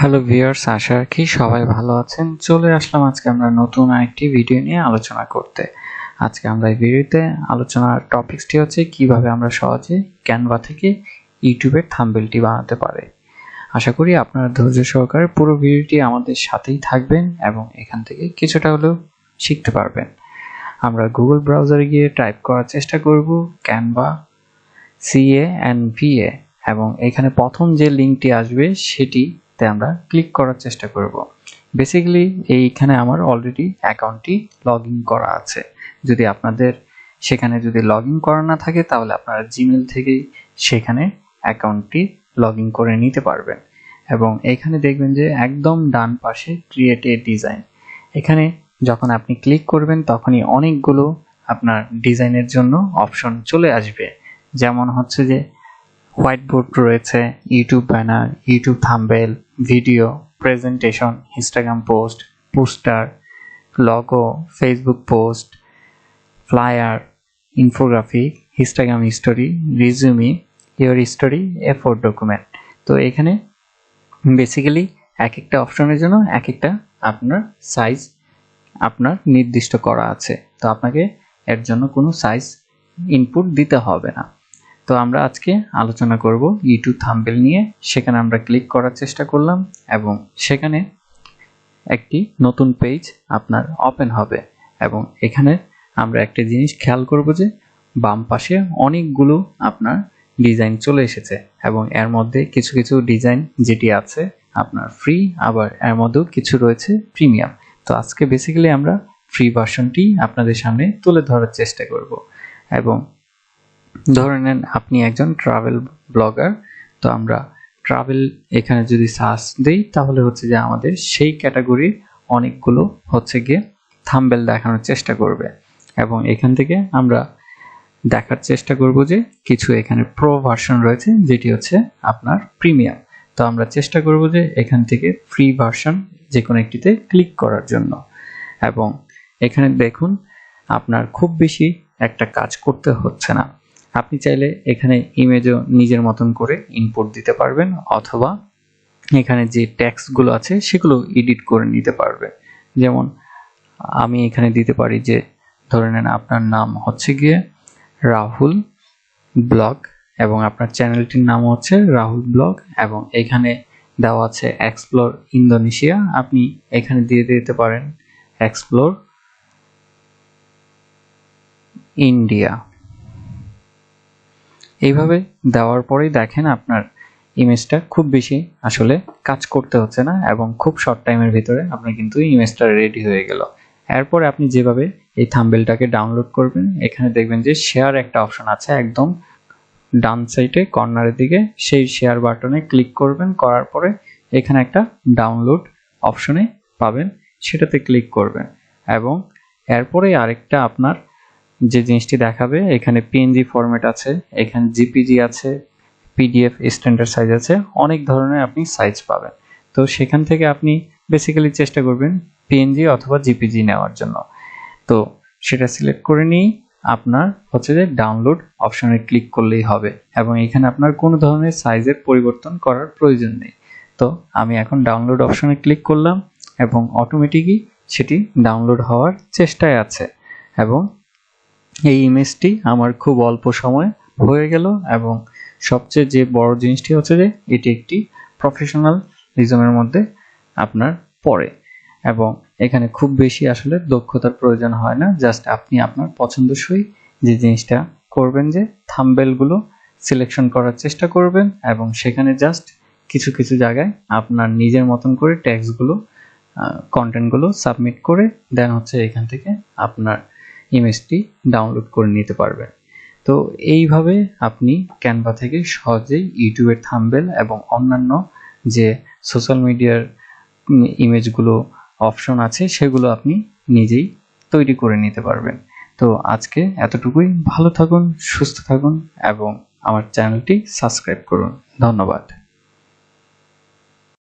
Hello viewers, আশা রাখি সবাই ভালো আছেন। চলে আসলাম আজকে আমরা নতুন আরেকটি ভিডিও নিয়ে আলোচনা করতে। আজকে আমরা এই ভিডিওতে আলোচনার টপিকসটি হচ্ছে কিভাবে আমরা সহজে ক্যানভা থেকে ইউটিউবের থাম্বনেলটি বানাতে পারি। আশা করি আপনারা ধৈর্য সহকারে পুরো ভিডিওটি আমাদের সাথেই থাকবেন এবং এখান থেকে কিছুটা হলেও শিখতে পারবেন। আমরা গুগল ব্রাউজারে গিয়ে টাইপ করার চেষ্টা করব ক্যানভা CANVA এবং এখানে প্রথম যে লিঙ্কটি আসবে সেটিতে আমরা ক্লিক করার চেষ্টা করব। বেসিক্যালি এইখানে আমার অলরেডি অ্যাকাউন্টটি লগইন করা আছে। যদি আপনাদের সেখানে যদি লগইন করা না থাকে তাহলে আপনারা জিমেল থেকেই সেখানে অ্যাকাউন্টটি লগইন করে নিতে পারবেন। এবং এখানে দেখবেন যে একদম ডান পাশে ক্রিয়েট এ ডিজাইন, এখানে যখন আপনি ক্লিক করবেন তখনই অনেকগুলো আপনার ডিজাইনের জন্য অপশন চলে আসবে। যেমন হচ্ছে যে হোয়াইট বোর্ড রয়েছে, YouTube banner, YouTube thumbnail, video, presentation, Instagram post, poster, logo, Facebook post, flyer, infographic, Instagram story, resume, your story, A4 document. তো এখানে বেসিক্যালি এক একটা অপশনের জন্য এক একটা আপনার সাইজ আপনার নির্দিষ্ট করা আছে। তো আপনাকে এর জন্য কোনো সাইজ ইনপুট দিতে হবে না। তো আমরা আজকে আলোচনা করব ইউটিউব থাম্বনেল নিয়ে। সেখানে আমরা ক্লিক করার চেষ্টা করলাম এবং সেখানে একটি নতুন পেজ আপনার ওপেন হবে এবং এখানে আমরা একটা জিনিস খেয়াল করব যে বাম পাশে অনেকগুলো আপনার ডিজাইন চলে এসেছে এবং এর মধ্যে কিছু কিছু ডিজাইন যেটি আছে আপনার ফ্রি, আবার এর মধ্যেও কিছু রয়েছে প্রিমিয়াম। তো আজকে বেসিক্যালি আমরা ফ্রি ভার্সনটি আপনাদের সামনে তুলে ধরার চেষ্টা করব। এবং ধরে নেন আপনি একজন ট্রাভেল ব্লগার, তো আমরা ট্রাভেল এখানে যদি সার্চ দেই তাহলে হচ্ছে যে আমাদের সেই ক্যাটাগরির অনেকগুলো হচ্ছে গিয়ে থাম্বনেল দেখানোর চেষ্টা করবে এবং এখান থেকে আমরা দেখার চেষ্টা করব যে কিছু এখানে প্রো ভার্সন রয়েছে যেটি হচ্ছে আপনার প্রিমিয়াম। তো আমরা চেষ্টা করব যে এখান থেকে ফ্রি ভার্সন যে কোনো একটিতে ক্লিক করার জন্য। এবং এখানে দেখুন আপনার খুব বেশি একটা কাজ করতে হচ্ছে না। আপনি চাইলে এখানে ইমেজও নিজের মতন করে ইনপুট দিতে পারবেন অথবা এখানে যে টেক্সটগুলো আছে সেগুলো এডিট করে নিতে পারবেন। যেমন আমি এখানে দিতে পারি যে ধরে নেন আপনার নাম হচ্ছে গিয়ে রাহুল ব্লগ এবং আপনার চ্যানেলটির নাম হচ্ছে রাহুল ব্লগ এবং এখানে দেওয়া আছে এক্সপ্লোর ইন্দোনেশিয়া, আপনি এখানে দিয়ে দিতে পারেন এক্সপ্লোর ইন্ডিয়া। এইভাবে দেওয়ার পরেই দেখেন আপনার ইমেজটা খুব বেশি আসলে কাজ করতে হচ্ছে না এবং খুব শর্ট টাইমের ভিতরে আপনার কিন্তু ইমেজটা রেডি হয়ে গেল। এরপরে আপনি যেভাবে এই থাম্বনেলটাকে ডাউনলোড করবেন, এখানে দেখবেন যে শেয়ার একটা অপশন আছে একদম ডান সাইডে কর্নারের দিকে, সেই শেয়ার বাটনে ক্লিক করবেন, করার পরে এখানে একটা ডাউনলোড অপশনে পাবেন, সেটাতে ক্লিক করবেন এবং এরপরে আরেকটা আপনার যে জিনিসটি দেখাবে এখানে PNG ফরম্যাট আছে, এখানে JPG আছে, PDF স্ট্যান্ডার্ড সাইজ আছে, অনেক ধরনের আপনি সাইজ পাবেন। তো সেখান থেকে আপনি বেসিক্যালি চেষ্টা করবেন PNG অথবা JPG নেওয়ার জন্য। তো সেটা সিলেক্ট করে নিয়ে আপনার হচ্ছে যে ডাউনলোড অপশনে ক্লিক করলেই হবে এবং এখানে আপনার কোনো ধরনের সাইজের পরিবর্তন করার প্রয়োজন নেই। তো আমি এখন ডাউনলোড অপশনে ক্লিক করলাম এবং অটোমেটিকই সেটি ডাউনলোড হওয়ার চেষ্টায় আছে এবং এই ইমেজটি আমার খুব অল্প সময় হয়ে গেল এবং সবচেয়ে যে বড় জিনিসটি হচ্ছে যে এটি একটি প্রফেশনাল রিজমের মধ্যে আপনার পড়ে এবং এখানে খুব বেশি আসলে দক্ষতার প্রয়োজন হয় না। জাস্ট আপনি আপনার পছন্দসই যে জিনিসটা করবেন যে থাম্বনেলগুলো সিলেকশন করার চেষ্টা করবেন এবং সেখানে জাস্ট কিছু কিছু জায়গায় আপনার নিজের মতন করে টেক্সটগুলো কন্টেন্টগুলো সাবমিট করে দেন হচ্ছে এখান থেকে আপনার ইমেজটি ডাউনলোড করে নিতে পারবেন। তো এইভাবে আপনি ক্যানভা থেকে সহজেই ইউটিউবের থাম্বনেল এবং অন্যান্য যে সোশ্যাল মিডিয়ার ইমেজগুলো অপশন আছে সেগুলো আপনি নিজেই তৈরি করে নিতে পারবেন। তো আজকে এতটুকুই। ভালো থাকুন, সুস্থ থাকুন এবং আমার চ্যানেলটি সাবস্ক্রাইব করুন। ধন্যবাদ।